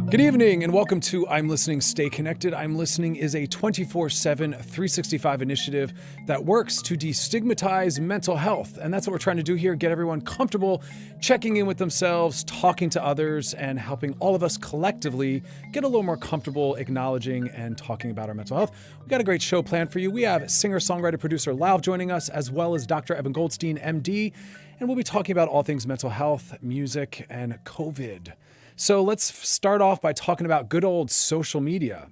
Good evening and welcome to I'm Listening, Stay Connected. I'm Listening is a 24/7, 365 initiative that works to destigmatize mental health. And that's what we're trying to do here, get everyone comfortable checking in with themselves, talking to others, and helping all of us collectively get a little more comfortable acknowledging and talking about our mental health. We've got a great show planned for you. We have Singer-Songwriter Producer Lauv joining us, as well as Dr. Evan Goldstein, MD, and we'll be talking about all things mental health, music, and COVID. So let's start off by talking about good old social media.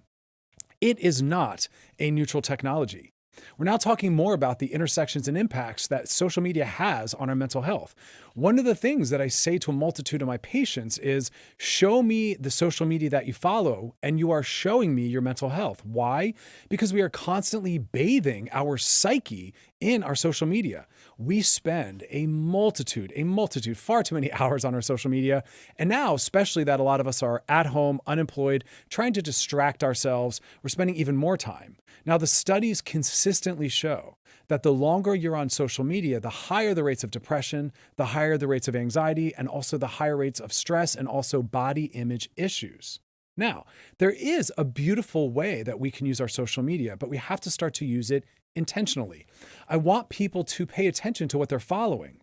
It is not a neutral technology. We're now talking more about the intersections and impacts that social media has on our mental health. One of the things that I say to a multitude of my patients is, show me the social media that you follow, and you are showing me your mental health. Why? Because we are constantly bathing our psyche in our social media. We spend a multitude, far too many hours on our social media. And now, especially that a lot of us are at home, unemployed, trying to distract ourselves, we're spending even more time. Now, the studies consistently show that the longer you're on social media, the higher the rates of depression, the higher the rates of anxiety, and also the higher rates of stress and also body image issues. Now, there is a beautiful way that we can use our social media, but we have to start to use it intentionally. I want people to pay attention to what they're following.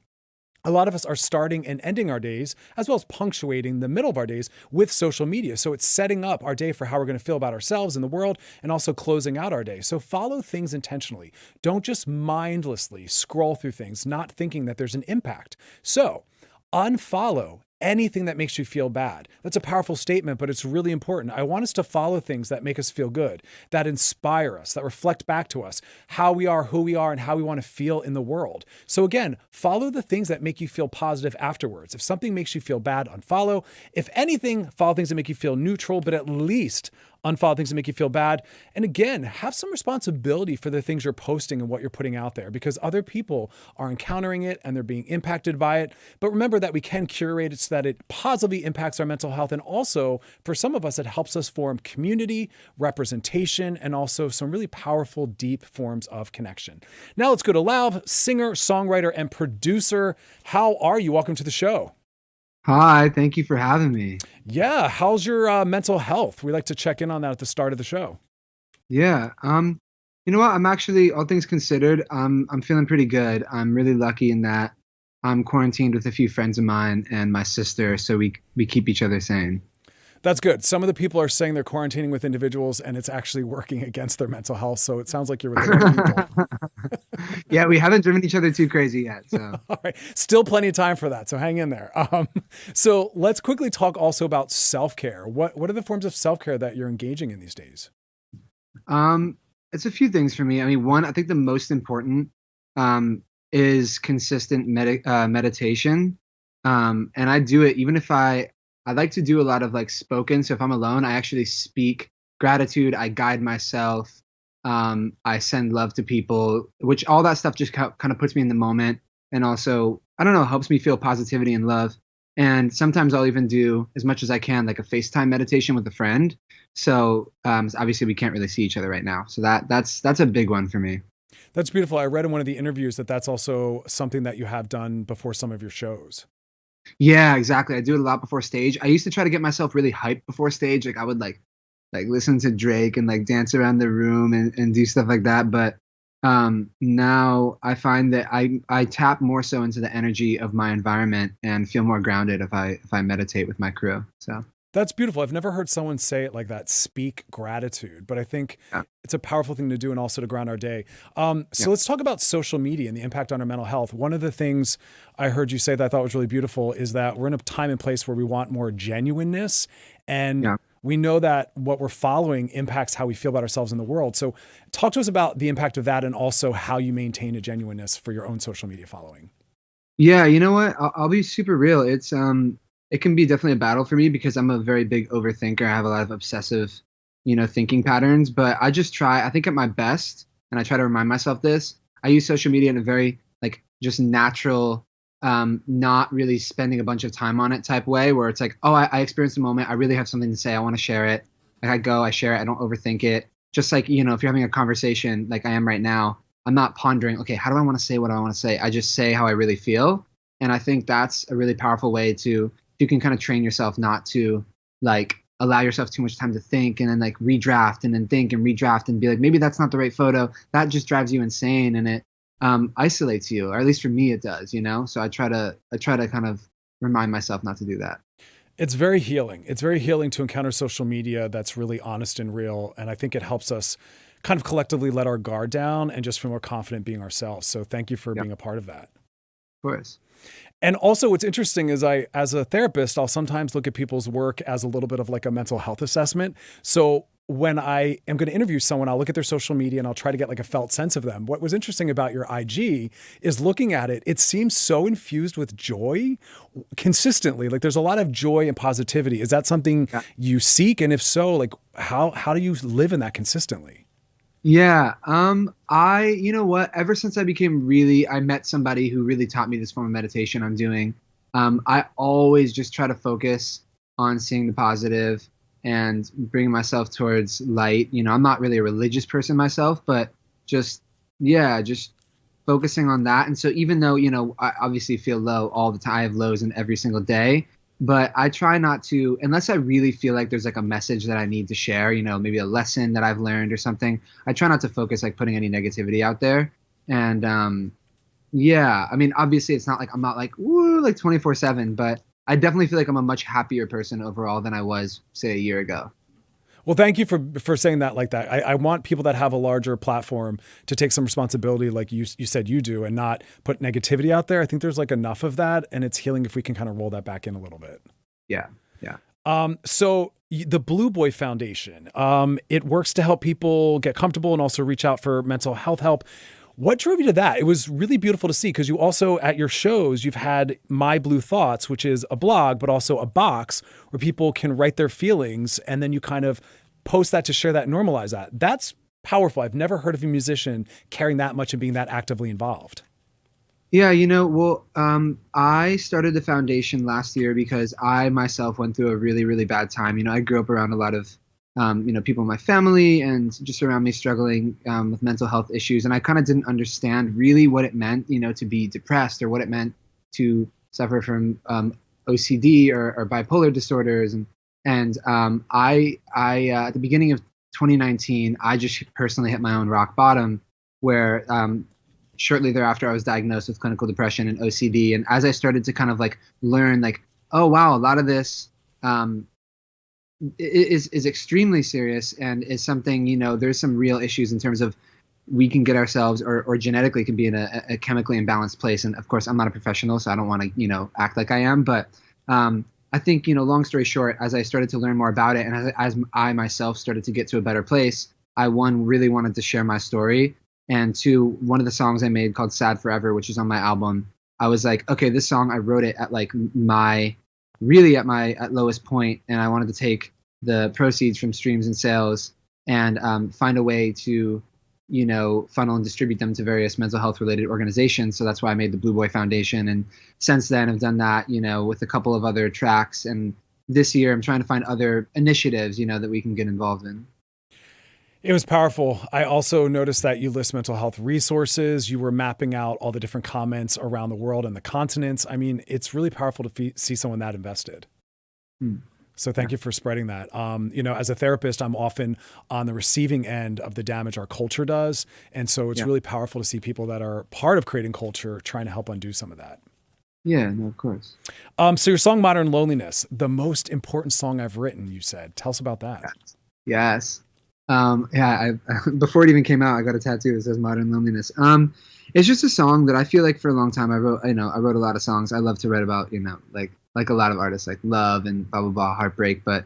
A lot of us are starting and ending our days, as well as punctuating the middle of our days with social media. So it's setting up our day for how we're going to feel about ourselves and the world, and also closing out our day. So follow things intentionally. Don't just mindlessly scroll through things, not thinking that there's an impact. So unfollow anything that makes you feel bad. That's a powerful statement, but it's really important. I want us to follow things that make us feel good, that inspire us, that reflect back to us how we are, who we are, and how we want to feel in the world. So again, follow the things that make you feel positive afterwards. If something makes you feel bad, unfollow. If anything, follow things that make you feel neutral, but at least unfollow things that make you feel bad. And again, have some responsibility for the things you're posting and what you're putting out there, because other people are encountering it and they're being impacted by it. But remember that we can curate it so that it positively impacts our mental health. And also, for some of us, it helps us form community, representation, and also some really powerful, deep forms of connection. Now let's go to Lauv, singer, songwriter, and producer. How are you? Welcome to the show. Hi, thank you for having me. Yeah, how's your mental health? We like to check in on that at the start of the show. Yeah, you know what? I'm actually, all things considered, I'm feeling pretty good. I'm really lucky in that I'm quarantined with a few friends of mine and my sister, so we keep each other sane. That's good. Some of the people are saying they're quarantining with individuals and it's actually working against their mental health. So it sounds like you're with the right people. Yeah, we haven't driven each other too crazy yet. So All right. Still plenty of time for that. So hang in there. So let's quickly talk also about self-care. What are the forms of self-care that you're engaging in these days? it's a few things for me. I mean, one, I think the most important is consistent meditation. And I do it even if I like to do a lot of like spoken. So if I'm alone, I actually speak gratitude. I guide myself. I send love to people, which all that stuff just kind of puts me in the moment. And also, I don't know, helps me feel positivity and love. And sometimes I'll even do as much as I can, like a FaceTime meditation with a friend. So obviously we can't really see each other right now. So that's a big one for me. That's beautiful. I read in one of the interviews that that's also something that you have done before some of your shows. Yeah, exactly. I do it a lot before stage. I used to try to get myself really hyped before stage. Like I would like listen to Drake and like dance around the room and do stuff like that. But now I find that I tap more so into the energy of my environment and feel more grounded if I meditate with my crew. So That's beautiful. I've never heard someone say it like that, speak gratitude, but I think it's a powerful thing to do and also to ground our day. Let's talk about social media and the impact on our mental health. One of the things I heard you say that I thought was really beautiful is that we're in a time and place where we want more genuineness, and we know that what we're following impacts how we feel about ourselves in the world. So talk to us about the impact of that and also how you maintain a genuineness for your own social media following. Yeah, you know what? I'll be super real. It can be definitely a battle for me because I'm a very big overthinker. I have a lot of obsessive, thinking patterns, but I just try, I think at my best, and I try to remind myself this, I use social media in a very like just natural, not really spending a bunch of time on it type way where it's like, oh, I experienced a moment. I really have something to say. I want to share it. Like I share it. I don't overthink it. Just like, if you're having a conversation like I am right now, I'm not pondering, okay, how do I want to say what I want to say? I just say how I really feel. And I think that's a really powerful way to, you can kind of train yourself not to like allow yourself too much time to think and then like redraft and then think and redraft and be like, maybe that's not the right photo. That just drives you insane, and it isolates you, or at least for me it does, you know? So I try to kind of remind myself not to do that. It's very healing. It's very healing to encounter social media that's really honest and real. And I think it helps us kind of collectively let our guard down and just feel more confident being ourselves. So thank you for being a part of that. Of course. And also what's interesting is as a therapist, I'll sometimes look at people's work as a little bit of like a mental health assessment. So when I am going to interview someone, I'll look at their social media and I'll try to get like a felt sense of them. What was interesting about your IG is looking at it, it seems so infused with joy consistently. Like there's a lot of joy and positivity. Is that something you seek? And if so, like how do you live in that consistently? Yeah. You know what, ever since I met somebody who really taught me this form of meditation I'm doing. I always just try to focus on seeing the positive and bringing myself towards light. You know, I'm not really a religious person myself, but just focusing on that. And so even though, you know, I obviously feel low all the time, I have lows in every single day, but I try not to, unless I really feel like there's like a message that I need to share, you know, maybe a lesson that I've learned or something. I try not to focus like putting any negativity out there. And yeah, I mean, obviously it's not like I'm not like, woo, like 24/7, but I definitely feel like I'm a much happier person overall than I was, say, a year ago. Well, thank you for saying that like that. I want people that have a larger platform to take some responsibility like you said you do, and not put negativity out there. I think there's like enough of that, and it's healing if we can kind of roll that back in a little bit. Yeah. Yeah. So the Blue Boy Foundation, it works to help people get comfortable and also reach out for mental health help. What drove you to that? It was really beautiful to see, because you also, at your shows, you've had My Blue Thoughts, which is a blog, but also a box where people can write their feelings, and then you kind of post that to share that, normalize that. That's powerful. I've never heard of a musician caring that much and being that actively involved. Yeah, you know, well, I started the foundation last year because I myself went through a really, really bad time. You know, I grew up around a lot of you know, people in my family and just around me struggling with mental health issues. And I kind of didn't understand really what it meant, you know, to be depressed, or what it meant to suffer from OCD or bipolar disorders. And I at the beginning of 2019, I just personally hit my own rock bottom, where shortly thereafter I was diagnosed with clinical depression and OCD. And as I started to kind of like learn, like, oh wow, a lot of this is extremely serious, and is something, you know, there's some real issues in terms of we can get ourselves or genetically can be in a chemically imbalanced place. And of course, I'm not a professional, so I don't want to, you know, act like I am. But I think, you know, long story short, as I started to learn more about it, and as I myself started to get to a better place, I, one, really wanted to share my story. And two, one of the songs I made called Sad Forever, which is on my album, I was like, okay, this song, I wrote it at like my lowest point, and I wanted to take the proceeds from streams and sales and find a way to, you know, funnel and distribute them to various mental health related organizations. So that's why I made the Blue Boy Foundation. And since then I've done that, you know, with a couple of other tracks. And this year I'm trying to find other initiatives, you know, that we can get involved in. It was powerful. I also noticed that you list mental health resources. You were mapping out all the different comments around the world and the continents. I mean, it's really powerful to see someone that invested. So thank you for spreading that. You know, as a therapist, I'm often on the receiving end of the damage our culture does. And so it's really powerful to see people that are part of creating culture trying to help undo some of that. Yeah, no, of course. So your song Modern Loneliness, the most important song I've written, you said. Tell us about that. Yes. Yeah, before it even came out, I got a tattoo that says Modern Loneliness. It's just a song that I feel like for a long time I wrote a lot of songs. I love to write about, you know, like a lot of artists, like love and blah, blah, blah, heartbreak. But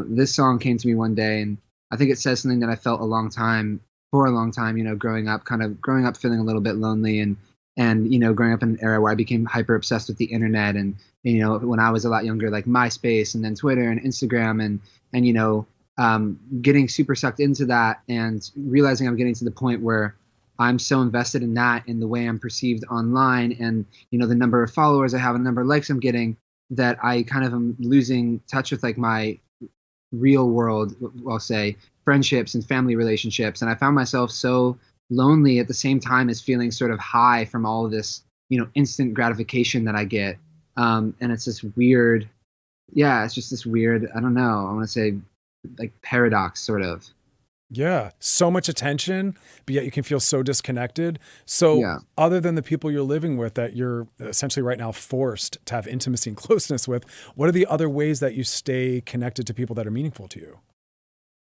this song came to me one day, and I think it says something that I felt for a long time, you know, growing up feeling a little bit lonely, and, you know, growing up in an era where I became hyper obsessed with the internet. And, you know, when I was a lot younger, like MySpace and then Twitter and Instagram and, you know, getting super sucked into that and realizing I'm getting to the point where I'm so invested in that, in the way I'm perceived online, and, you know, the number of followers I have and the number of likes I'm getting, that I kind of am losing touch with like my real world, I'll say, friendships and family relationships. And I found myself so lonely at the same time as feeling sort of high from all of this, you know, instant gratification that I get. And it's this weird yeah, it's just this weird, I don't know, I want to say like paradox sort of. Yeah, so much attention, but yet you can feel so disconnected. So, Yeah. other than the people you're living with that you're essentially right now forced to have intimacy and closeness with, what are the other ways that you stay connected to people that are meaningful to you?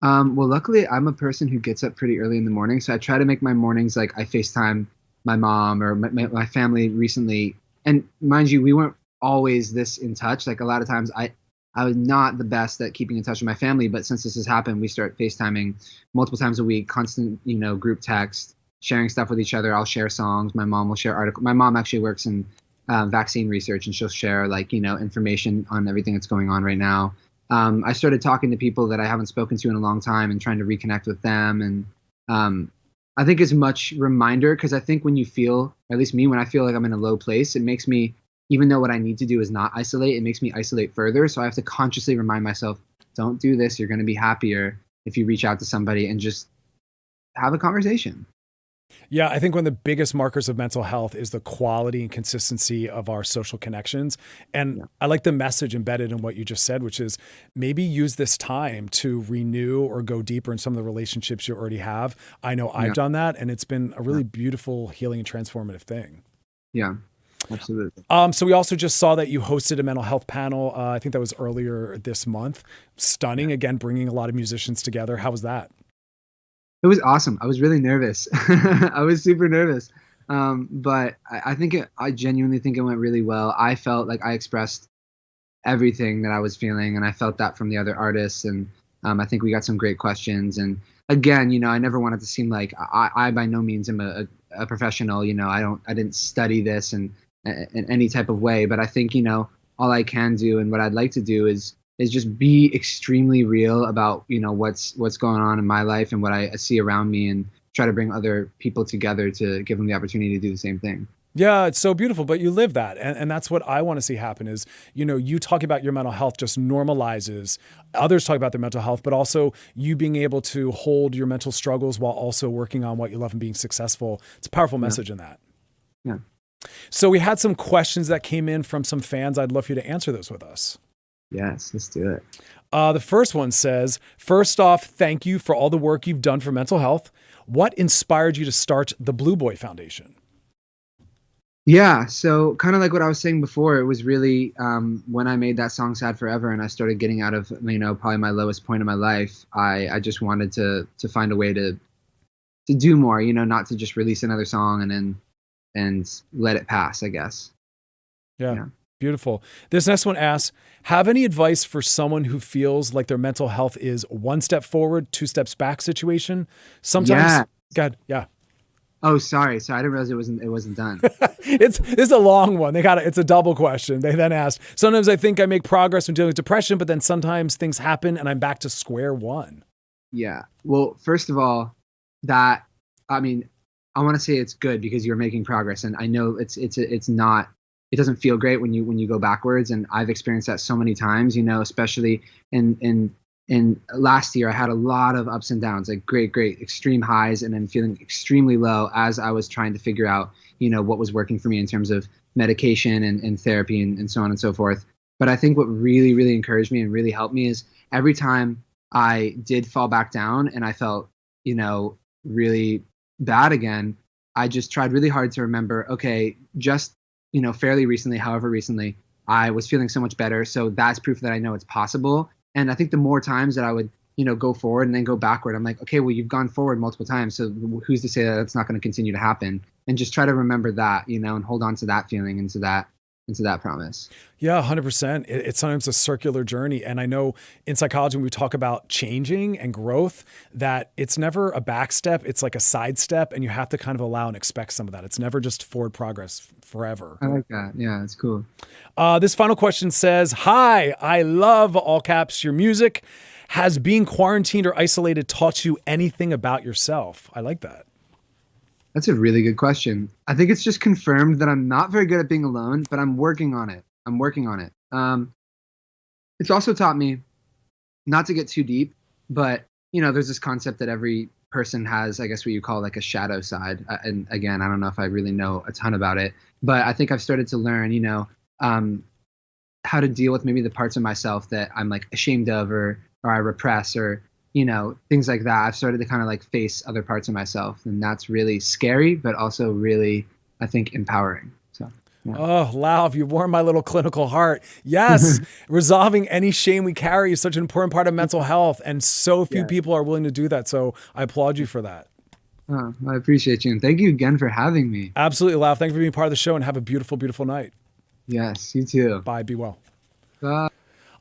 Well, luckily, I'm a person who gets up pretty early in the morning, so I try to make my mornings like I FaceTime my mom or my family recently. And mind you, we weren't always this in touch. Like a lot of times, I was not the best at keeping in touch with my family, but since this has happened, we start FaceTiming multiple times a week, constant, group text, sharing stuff with each other. I'll share songs. My mom will share articles. My mom actually works in vaccine research, and she'll share like information on everything that's going on right now. I started talking to people that I haven't spoken to in a long time and trying to reconnect with them. And I think it's much reminder because I think when you feel, at least me, when I feel like I'm in a low place, it makes me, even though what I need to do is not isolate, it makes me isolate further. So I have to consciously remind myself, don't do this. You're going to be happier if you reach out to somebody and just have a conversation. Yeah, I think one of the biggest markers of mental health is the quality and consistency of our social connections. And Yeah. I like the message embedded in what you just said, which is maybe use this time to renew or go deeper in some of the relationships you already have. I know I've Yeah. done that, and it's been a Yeah. really beautiful, healing, and transformative thing. Yeah. Absolutely. So we also just saw that you hosted a mental health panel. I think that was earlier this month. Stunning. Again, bringing a lot of musicians together. How was that? It was awesome. I was really nervous. I was super nervous. But I think I genuinely think it went really well. I felt like I expressed everything that I was feeling, and I felt that from the other artists. And I think we got some great questions. And again, I never wanted to seem like I by no means am a professional. I didn't study this and in any type of way. But I think all I can do and what I'd like to do is just be extremely real about what's going on in my life and what I see around me, and try to bring other people together to give them the opportunity to do the same thing. Yeah, it's so beautiful, but you live that. And that's what I want to see happen is, you talking about your mental health just normalizes others talk about their mental health, but also you being able to hold your mental struggles while also working on what you love and being successful. It's a powerful Yeah. message in that. Yeah. So we had some questions that came in from some fans. I'd love for you to answer those with us. Yes, let's do it. The first one says, first off, thank you for all the work you've done for mental health. What inspired you to start the Blue Boy Foundation? Yeah, so kind of like what I was saying before, it was really when I made that song "Sad Forever" and I started getting out of probably my lowest point in my life. I just wanted to find a way to do more, not to just release another song and let it pass, I guess. Yeah. Yeah. Beautiful. This next one asks, have any advice for someone who feels like their mental health is one step forward, two steps back situation? Sometimes, Yeah. God, yeah. Oh, sorry. I didn't realize it wasn't done. It's a long one. It's a double question. They then asked, sometimes I think I make progress when dealing with depression, but then sometimes things happen and I'm back to square one. Yeah. Well, first of all, that I mean, I want to say it's good because you're making progress, and I know it's not. It doesn't feel great when you go backwards, and I've experienced that so many times. Especially in last year, I had a lot of ups and downs, like great extreme highs, and then feeling extremely low as I was trying to figure out what was working for me in terms of medication and therapy and so on and so forth. But I think what really encouraged me and really helped me is every time I did fall back down and I felt, really bad again, I just tried really hard to remember, okay, just, fairly recently, however recently, I was feeling so much better. So that's proof that I know it's possible. And I think the more times that I would, go forward and then go backward, I'm like, okay, well, you've gone forward multiple times. So who's to say that it's not going to continue to happen? And just try to remember that, and hold on to that feeling and to that promise. Yeah, 100%. It's sometimes a circular journey. And I know in psychology, when we talk about changing and growth, that it's never a back step, it's like a side step, and you have to kind of allow and expect some of that. It's never just forward progress forever. I like that. Yeah, it's cool. This final question says, hi, I love all caps your music. Has being quarantined or isolated taught you anything about yourself? I like that. That's a really good question. I think it's just confirmed that I'm not very good at being alone, but I'm working on it. It's also taught me not to get too deep, but there's this concept that every person has, I guess, what you call like a shadow side. And again, I don't know if I really know a ton about it, but I think I've started to learn, how to deal with maybe the parts of myself that I'm like ashamed of or I repress or things like that. I've started to kind of like face other parts of myself, and that's really scary, but also really, I think, empowering. So yeah. Oh, Lauv, you warm my little clinical heart. Yes, resolving any shame we carry is such an important part of mental health, and so few Yeah. people are willing to do that. So I applaud you for that. Oh, I appreciate you, and thank you again for having me. Absolutely, Lauv. Thank you for being part of the show, and have a beautiful, beautiful night. Yes, you too. Bye. Be well. Bye.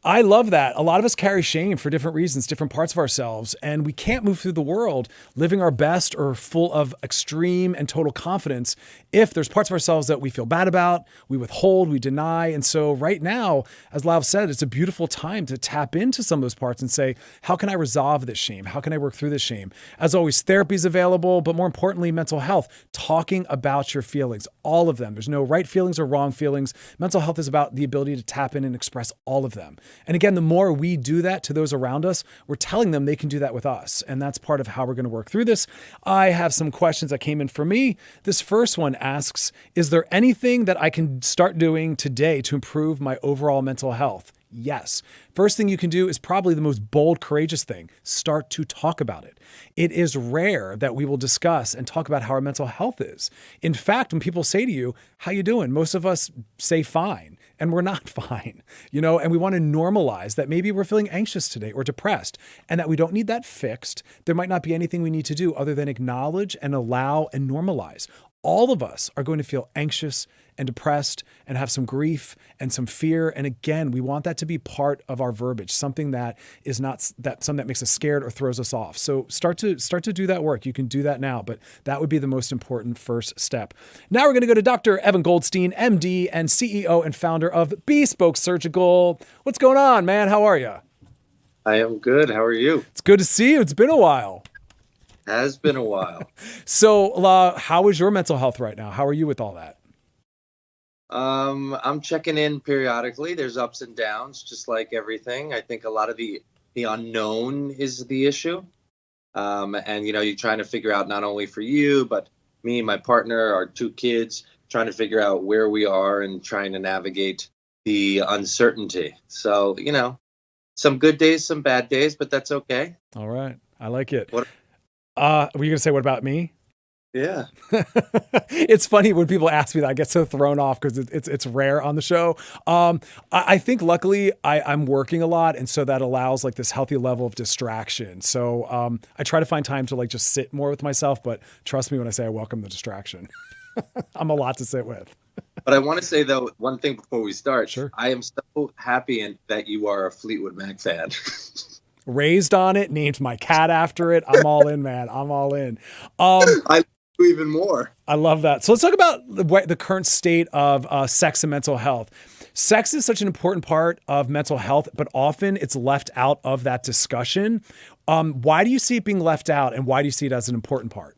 I love that. A lot of us carry shame for different reasons, different parts of ourselves, and we can't move through the world living our best or full of extreme and total confidence if there's parts of ourselves that we feel bad about, we withhold, we deny. And so right now, as Lauv said, it's a beautiful time to tap into some of those parts and say, how can I resolve this shame? How can I work through this shame? As always, therapy is available, but more importantly, mental health, talking about your feelings, all of them. There's no right feelings or wrong feelings. Mental health is about the ability to tap in and express all of them. And again, the more we do that to those around us, we're telling them they can do that with us. And that's part of how we're going to work through this. I have some questions that came in for me. This first one asks, is there anything that I can start doing today to improve my overall mental health? Yes. First thing you can do is probably the most bold, courageous thing. Start to talk about it. It is rare that we will discuss and talk about how our mental health is. In fact, when people say to you, how you doing? Most of us say fine, and we're not fine, and we want to normalize that maybe we're feeling anxious today or depressed, and that we don't need that fixed. There might not be anything we need to do other than acknowledge and allow and normalize. All of us are going to feel anxious and depressed and have some grief and some fear. And again, we want that to be part of our verbiage, something that is not something that makes us scared or throws us off. So start to do that work. You can do that now, but that would be the most important first step. Now we're going to go to Dr. Evan Goldstein, MD and CEO and founder of Bespoke Surgical. What's going on, man? How are you? I am good. How are you? It's good to see you. It's been a while. Has been a while. So, how is your mental health right now? How are you with all that? I'm checking in periodically. There's ups and downs, just like everything. I think a lot of the unknown is the issue. And you're trying to figure out, not only for you, but me, my partner, our two kids, trying to figure out where we are and trying to navigate the uncertainty. So, some good days, some bad days, but that's okay. All right. I like it. What? Were you going to say, what about me? Yeah. It's funny when people ask me that. I get so thrown off because it's rare on the show. I think luckily I'm working a lot, and so that allows like this healthy level of distraction. So I try to find time to like just sit more with myself, but trust me when I say I welcome the distraction. I'm a lot to sit with. But I want to say, though, one thing before we start. Sure. I am so happy that you are a Fleetwood Mac fan. Raised on it, named my cat after it. I'm all in, man. I'm all in. I do even more. I love that. So let's talk about the current state of sex and mental health. Sex is such an important part of mental health, but often it's left out of that discussion. Why do you see it being left out, and why do you see it as an important part?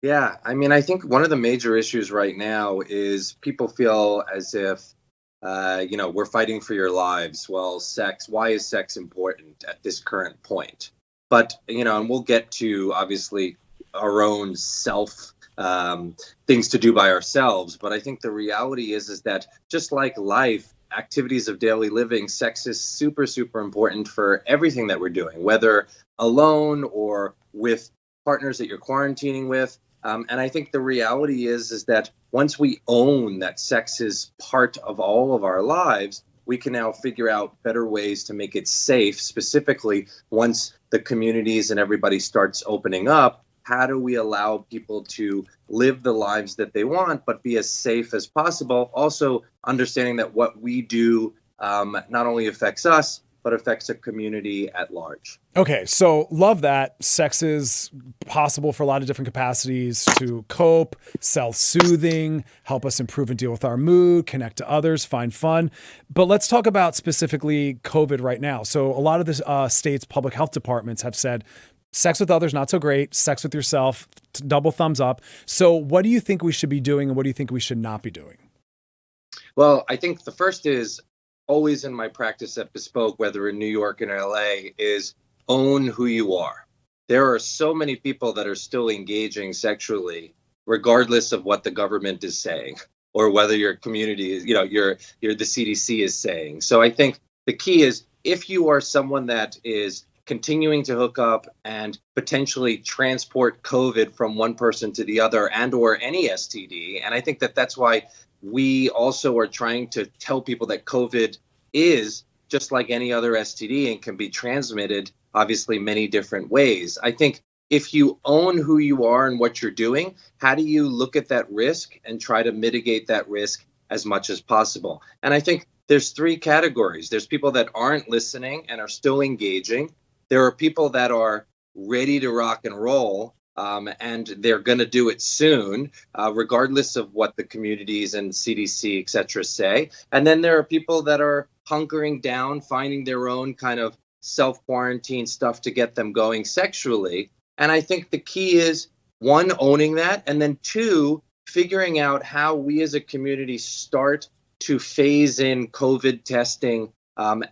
Yeah, I mean, I think one of the major issues right now is people feel as if we're fighting for your lives. Well, why is sex important at this current point? But, and we'll get to obviously our own self things to do by ourselves. But I think the reality is that just like life, activities of daily living, sex is super, super important for everything that we're doing, whether alone or with partners that you're quarantining with. And I think the reality is that once we own that sex is part of all of our lives, we can now figure out better ways to make it safe. Specifically, once the communities and everybody starts opening up, how do we allow people to live the lives that they want, but be as safe as possible? Also understanding that what we do not only affects us, but affects a community at large. Okay, so love that. Sex is possible for a lot of different capacities to cope, self-soothing, help us improve and deal with our mood, connect to others, find fun. But let's talk about specifically COVID right now. So a lot of the state's public health departments have said, sex with others, not so great. Sex with yourself, double thumbs up. So what do you think we should be doing, and what do you think we should not be doing? Well, I think the first is, always in my practice at Bespoke, whether in New York and LA, is own who you are. There are so many people that are still engaging sexually, regardless of what the government is saying or whether your community is, the CDC is saying. So I think the key is, if you are someone that is continuing to hook up and potentially transport COVID from one person to the other, and or any STD. And I think that that's why we also are trying to tell people that COVID is just like any other STD and can be transmitted, obviously, many different ways. I think if you own who you are and what you're doing, how do you look at that risk and try to mitigate that risk as much as possible? And I think there's three categories. There's people that aren't listening and are still engaging. There are people that are ready to rock and roll, and they're going to do it soon, regardless of what the communities and CDC, et cetera, say. And then there are people that are hunkering down, finding their own kind of self-quarantine stuff to get them going sexually. And I think the key is, one, owning that, and then two, figuring out how we as a community start to phase in COVID testing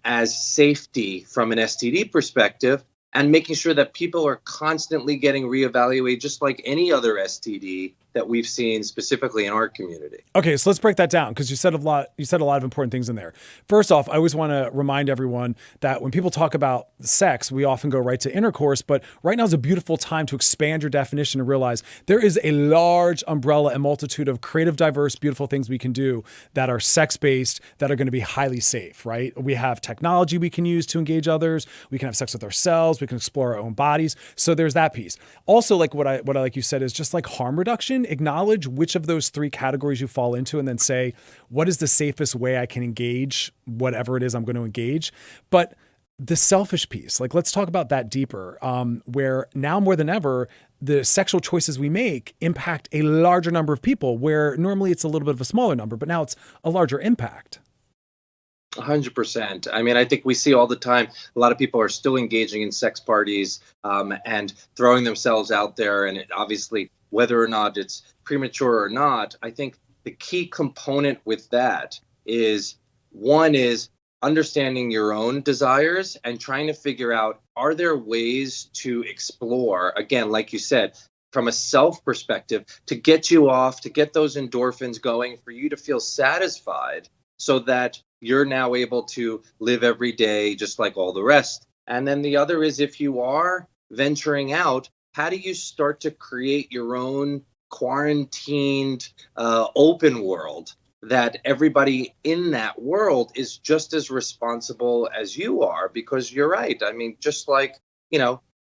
as safety from an STD perspective, and making sure that people are constantly getting reevaluated, just like any other STD that we've seen specifically in our community. Okay, so let's break that down, because you said a lot of important things in there. First off, I always want to remind everyone that when people talk about sex, we often go right to intercourse, but right now is a beautiful time to expand your definition and realize there is a large umbrella and multitude of creative, diverse, beautiful things we can do that are sex-based, that are going to be highly safe, right? We have technology we can use to engage others. We can have sex with ourselves. We can explore our own bodies. So there's that piece. Also, like what I like you said is just like harm reduction. Acknowledge which of those three categories you fall into, and then say, what is the safest way I can engage whatever it is I'm going to engage? But the selfish piece, like, let's talk about that deeper, where now more than ever, the sexual choices we make impact a larger number of people, where normally it's a little bit of a smaller number, but now it's a larger impact. 100%. I mean, I think we see all the time, a lot of people are still engaging in sex parties and throwing themselves out there. And it, obviously, whether or not it's premature or not, I think the key component with that is, one is understanding your own desires and trying to figure out, are there ways to explore, again, like you said, from a self perspective, to get you off, to get those endorphins going, for you to feel satisfied, so that you're now able to live every day just like all the rest. And then the other is, if you are venturing out, how do you start to create your own quarantined, open world, that everybody in that world is just as responsible as you are? Because you're right. I mean, just like,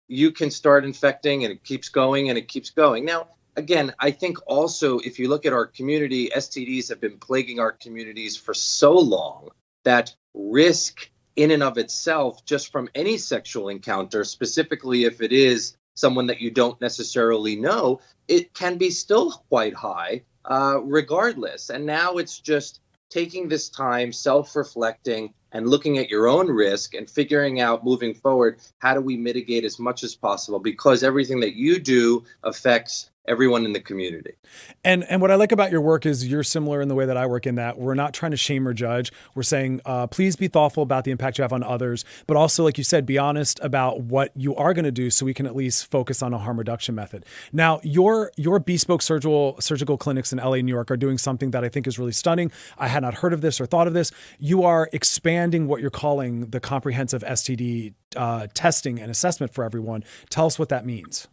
you can start infecting and it keeps going and it keeps going. Now, again, I think also, if you look at our community, STDs have been plaguing our communities for so long that risk in and of itself, just from any sexual encounter, specifically if it is someone that you don't necessarily know, it can be still quite high, regardless. And now it's just taking this time, self-reflecting, and looking at your own risk and figuring out, moving forward, how do we mitigate as much as possible? Because everything that you do affects everyone in the community. And what I like about your work is you're similar in the way that I work, in that we're not trying to shame or judge. We're saying, please be thoughtful about the impact you have on others, but also, like you said, be honest about what you are going to do, so we can at least focus on a harm reduction method. Now, your bespoke surgical clinics in LA, New York are doing something that I think is really stunning. I had not heard of this or thought of this. You are expanding what you're calling the comprehensive STD testing and assessment for everyone. Tell us what that means.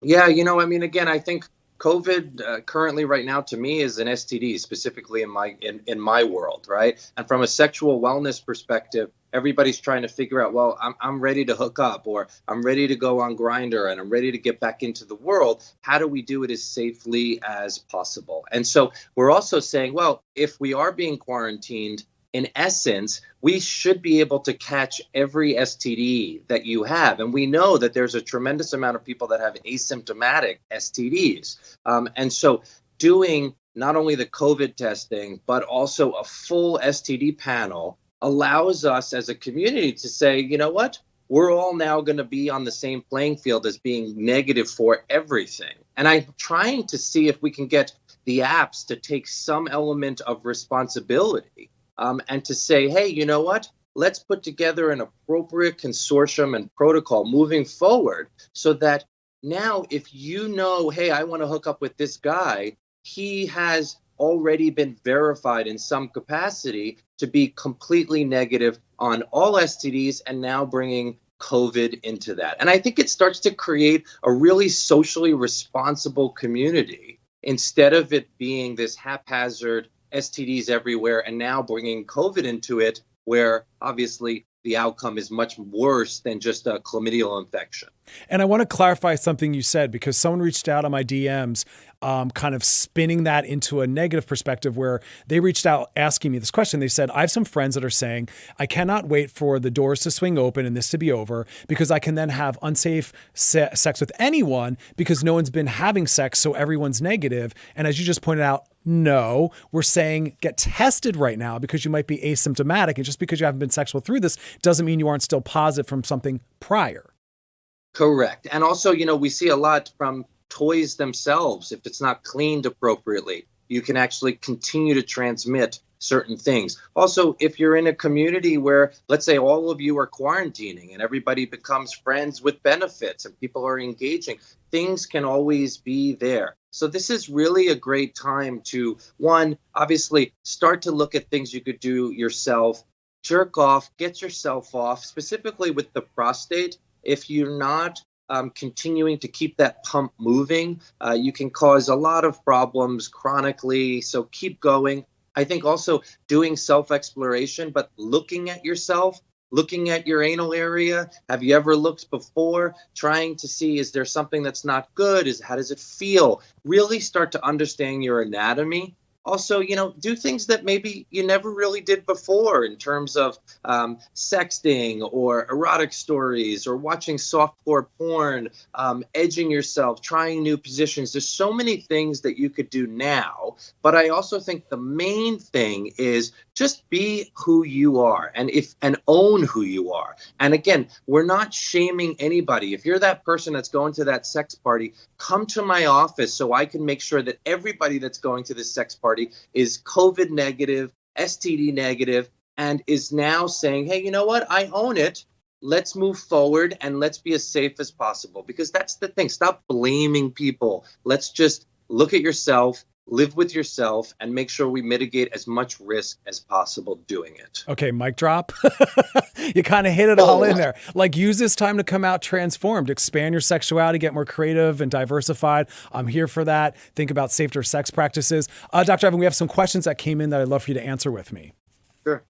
Yeah, again, I think COVID currently right now to me is an STD, specifically in my world, right? And from a sexual wellness perspective, everybody's trying to figure out, well, I'm ready to hook up, or I'm ready to go on Grindr, and I'm ready to get back into the world. How do we do it as safely as possible? And so we're also saying, well, if we are being quarantined, in essence, we should be able to catch every STD that you have. And we know that there's a tremendous amount of people that have asymptomatic STDs. And so doing not only the COVID testing, but also a full STD panel allows us as a community to say, you know what? We're all now going to be on the same playing field as being negative for everything. And I'm trying to see if we can get the apps to take some element of responsibility. And to say, hey, you know what? Let's put together an appropriate consortium and protocol moving forward, so that now if you know, hey, I want to hook up with this guy, he has already been verified in some capacity to be completely negative on all STDs, and now bringing COVID into that. And I think it starts to create a really socially responsible community instead of it being this haphazard STDs everywhere, and now bringing COVID into it, where obviously the outcome is much worse than just a chlamydial infection. And I want to clarify something you said, because someone reached out on my DMs, kind of spinning that into a negative perspective, where they reached out asking me this question. They said, I have some friends that are saying, I cannot wait for the doors to swing open and this to be over, because I can then have unsafe sex with anyone because no one's been having sex, so everyone's negative. And as you just pointed out, no, we're saying get tested right now because you might be asymptomatic. And just because you haven't been sexual through this doesn't mean you aren't still positive from something prior. Correct. And also, we see a lot from toys themselves. If it's not cleaned appropriately, you can actually continue to transmit certain things. Also, if you're in a community where, let's say, all of you are quarantining and everybody becomes friends with benefits and people are engaging, things can always be there. So this is really a great time to, one, obviously start to look at things you could do yourself, jerk off, get yourself off, specifically with the prostate. If you're not continuing to keep that pump moving, you can cause a lot of problems chronically. So keep going. I think also doing self-exploration, but looking at yourself, looking at your anal area. Have you ever looked before? Trying to see, is there something that's not good? How does it feel? Really start to understand your anatomy. Also, do things that maybe you never really did before in terms of sexting or erotic stories or watching softcore porn, edging yourself, trying new positions. There's so many things that you could do now. But I also think the main thing is just be who you are and own who you are. And again, we're not shaming anybody. If you're that person that's going to that sex party, come to my office so I can make sure that everybody that's going to this sex party is COVID negative, STD negative, and is now saying, hey, you know what? I own it. Let's move forward and let's be as safe as possible. Because that's the thing. Stop blaming people. Let's just look at yourself, live with yourself, and make sure we mitigate as much risk as possible doing it. Okay, mic drop. You kind of hit it all in there. Like, use this time to come out transformed, expand your sexuality, get more creative and diversified. I'm here for that. Think about safer sex practices. Dr. Evan, we have some questions that came in that I'd love for you to answer with me. Sure.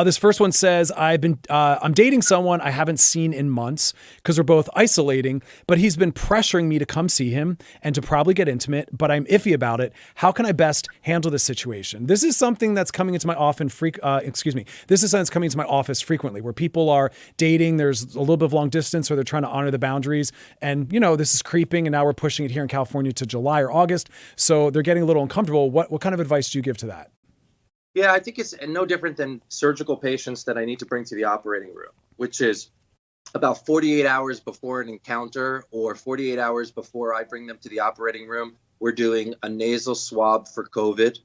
This first one says, I'm dating someone I haven't seen in months because we're both isolating, but he's been pressuring me to come see him and to probably get intimate, but I'm iffy about it. How can I best handle this situation? This is something that's coming into my office frequently, where people are dating. There's a little bit of long distance, or they're trying to honor the boundaries. And, this is creeping, and now we're pushing it here in California to July or August. So they're getting a little uncomfortable. What kind of advice do you give to that? Yeah, I think it's no different than surgical patients that I need to bring to the operating room, which is about 48 hours before an encounter or 48 hours before I bring them to the operating room. We're doing a nasal swab for COVID.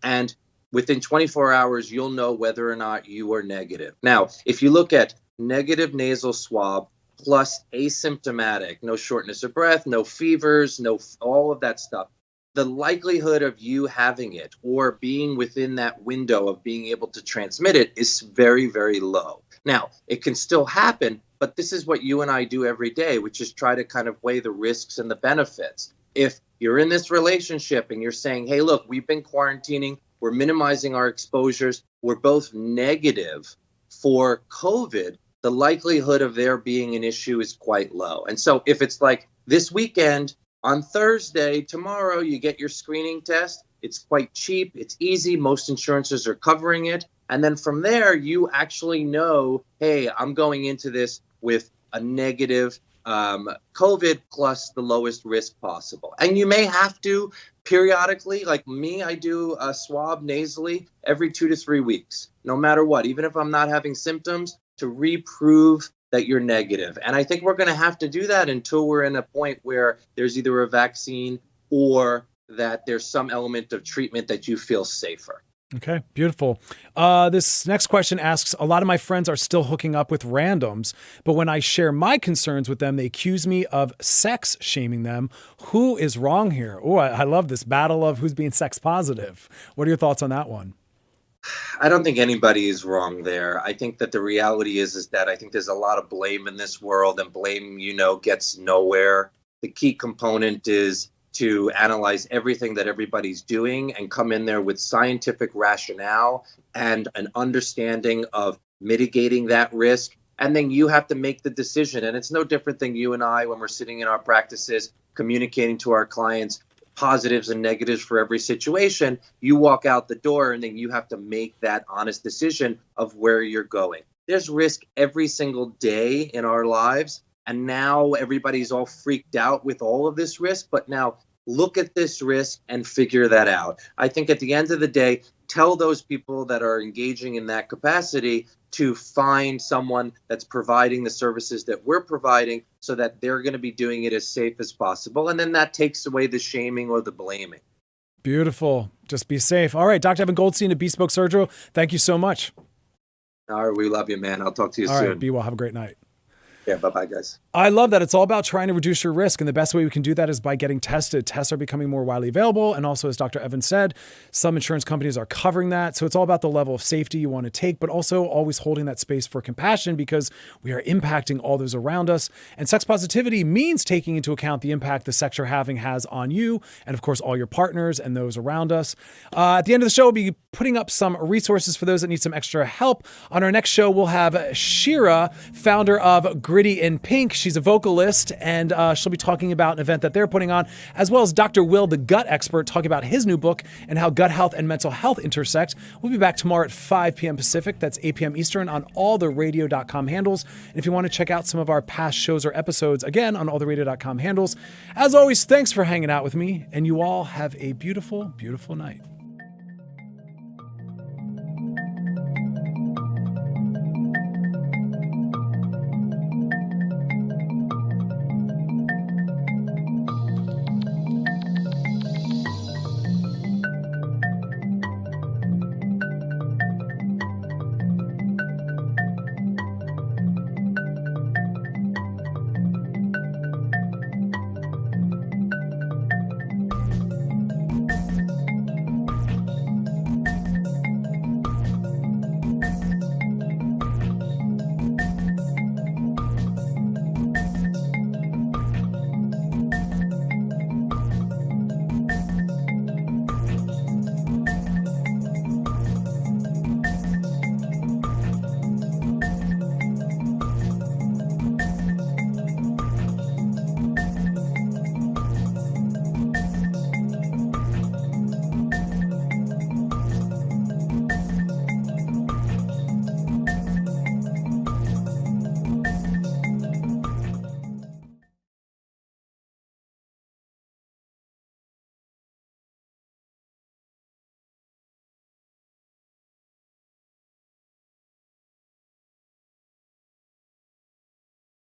And within 24 hours, you'll know whether or not you are negative. Now, if you look at negative nasal swab plus asymptomatic, no shortness of breath, no fevers, no all of that stuff, the likelihood of you having it or being within that window of being able to transmit it is very, very low. Now, it can still happen, but this is what you and I do every day, which is try to kind of weigh the risks and the benefits. If you're in this relationship and you're saying, hey, look, we've been quarantining, we're minimizing our exposures, we're both negative for COVID, the likelihood of there being an issue is quite low. And so if it's like this weekend, on Thursday, tomorrow, you get your screening test. It's quite cheap. It's easy. Most insurances are covering it. And then from there, you actually know, hey, I'm going into this with a negative COVID plus the lowest risk possible. And you may have to periodically, like me, I do a swab nasally every 2 to 3 weeks, no matter what, even if I'm not having symptoms, to reprove that you're negative. And I think we're going to have to do that until we're in a point where there's either a vaccine or that there's some element of treatment that you feel safer. Okay, beautiful. This next question asks, a lot of my friends are still hooking up with randoms, but when I share my concerns with them, they accuse me of sex shaming them. Who is wrong here? Oh, I love this battle of who's being sex positive. What are your thoughts on that one? I don't think anybody is wrong there. I think that the reality is that I think there's a lot of blame in this world, and blame, gets nowhere. The key component is to analyze everything that everybody's doing and come in there with scientific rationale and an understanding of mitigating that risk. And then you have to make the decision. And it's no different than you and I when we're sitting in our practices, communicating to our clients positives and negatives for every situation. You walk out the door and then you have to make that honest decision of where you're going. There's risk every single day in our lives. And now everybody's all freaked out with all of this risk. But now look at this risk and figure that out. I think at the end of the day, tell those people that are engaging in that capacity to find someone that's providing the services that we're providing so that they're going to be doing it as safe as possible. And then that takes away the shaming or the blaming. Beautiful. Just be safe. All right, Dr. Evan Goldstein at Bespoke Surgery, thank you so much. All right, we love you, man. I'll talk to you soon. All right, be well. Have a great night. Yeah, bye-bye, guys. I love that. It's all about trying to reduce your risk. And the best way we can do that is by getting tested. Tests are becoming more widely available. And also, as Dr. Evans said, some insurance companies are covering that. So it's all about the level of safety you want to take, but also always holding that space for compassion because we are impacting all those around us. And sex positivity means taking into account the impact the sex you're having has on you and, of course, all your partners and those around us. At the end of the show, we'll be putting up some resources for those that need some extra help. On our next show, we'll have Shira, founder of Gritty in Pink. She's a vocalist, and she'll be talking about an event that they're putting on, as well as Dr. Will, the gut expert, talking about his new book and how gut health and mental health intersect. We'll be back tomorrow at 5 p.m. Pacific. That's 8 p.m. Eastern on all the radio.com handles. And if you want to check out some of our past shows or episodes, again, on all the radio.com handles. As always, thanks for hanging out with me, and you all have a beautiful, beautiful night.